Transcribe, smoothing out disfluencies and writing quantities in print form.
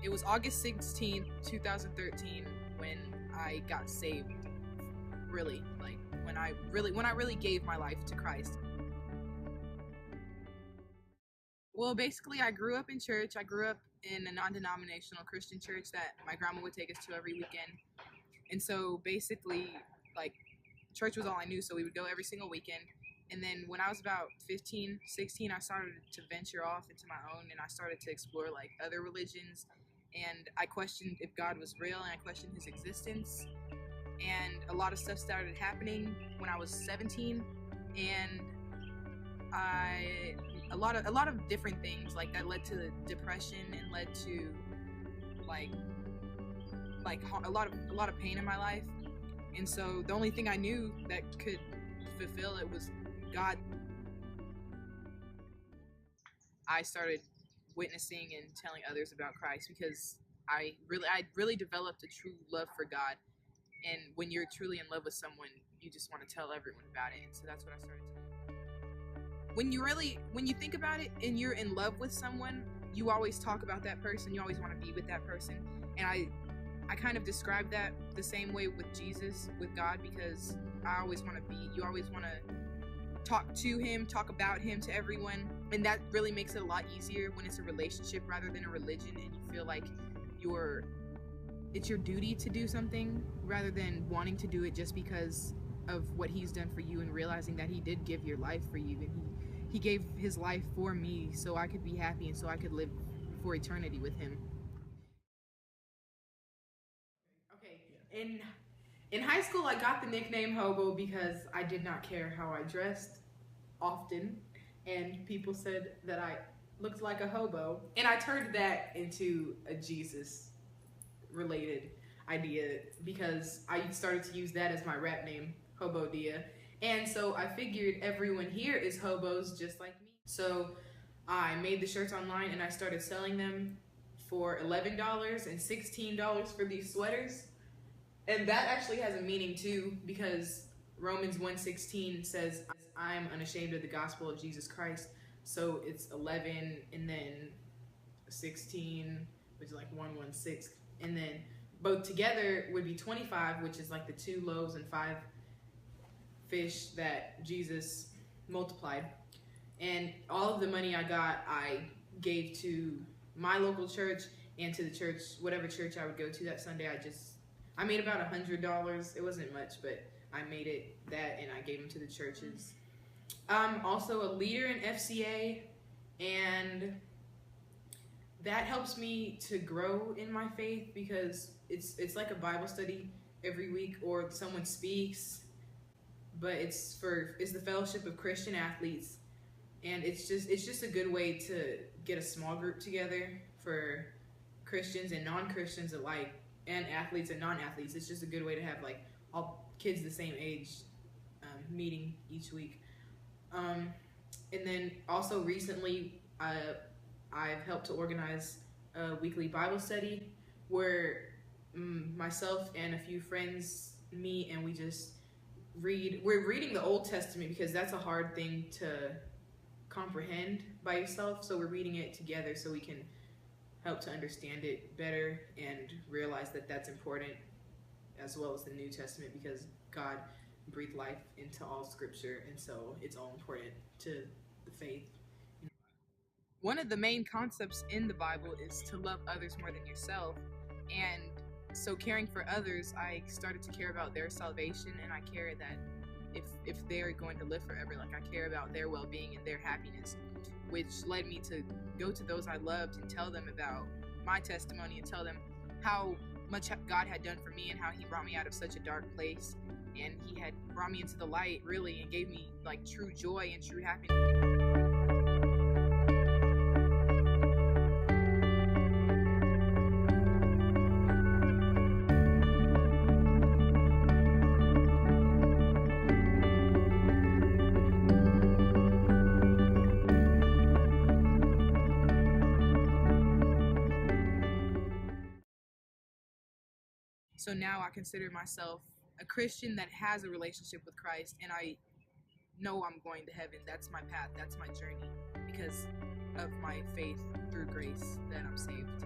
It was August 16th, 2013 when I got saved. Really, like when I really gave my life to Christ. Well, basically, I grew up in church. I grew up in a non-denominational Christian church that my grandma would take us to every weekend. And so basically, like, church was all I knew, so we would go every single weekend. And then when I was about 15, 16, I started to venture off into my own, and I started to explore like other religions. And I questioned if God was real, and I questioned his existence. And a lot of stuff started happening when I was 17, and a lot of different things like that led to depression and led to like a lot of pain in my life. And so the only thing I knew that could fulfill it was God. I started witnessing and telling others about Christ because I really developed a true love for God. And when you're truly in love with someone, you just want to tell everyone about it. And so that's what I started telling. When you think about it and you're in love with someone, you always talk about that person. You always want to be with that person. And I kind of describe that the same way with Jesus, with God, because you always want to talk to him, talk about him to everyone. And that really makes it a lot easier when it's a relationship rather than a religion, and you feel like it's your duty to do something rather than wanting to do it just because of what he's done for you, and realizing that he did give your life for you, and he gave his life for me so I could be happy and so I could live for eternity with him. Okay, in high school I got the nickname Hobo because I did not care how I dressed often, and people said that I looked like a hobo, and I turned that into a Jesus related idea because I started to use that as my rap name, Hobo Dia. And so I figured everyone here is hobos just like me. So I made the shirts online and I started selling them for $11 and $16 for these sweaters. And that actually has a meaning too, because Romans 1:16 says, I'm unashamed of the gospel of Jesus Christ. So it's 11 and then 16, which is like 116. And then both together would be 25, which is like the 2 loaves and 5 fish that Jesus multiplied. And all of the money I got, I gave to my local church and to the church, whatever church I would go to that Sunday. I made about $100. It wasn't much, but I made it that, and I gave them to the churches. I'm also a leader in FCA, and that helps me to grow in my faith because it's like a Bible study every week, or someone speaks, but it's the fellowship of Christian athletes, and it's just a good way to get a small group together for Christians and non-Christians alike, and athletes and non-athletes. It's just a good way to have like all kids the same age meeting each week. And then also recently I've helped to organize a weekly Bible study where myself and a few friends meet, and we just we're reading the Old Testament because that's a hard thing to comprehend by yourself. So we're reading it together so we can help to understand it better and realize that that's important, as well as the New Testament, because God breathed life into all scripture, and so it's all important to the faith. One of the main concepts in the Bible is to love others more than yourself, and so caring for others, I started to care about their salvation, and I care that if they're going to live forever, like I care about their well-being and their happiness, which led me to go to those I loved and tell them about my testimony and tell them how much God had done for me and how he brought me out of such a dark place, and he had brought me into the light, really, and gave me like true joy and true happiness. So now I consider myself a Christian that has a relationship with Christ, and I know I'm going to heaven. That's my path, that's my journey, because of my faith through grace that I'm saved.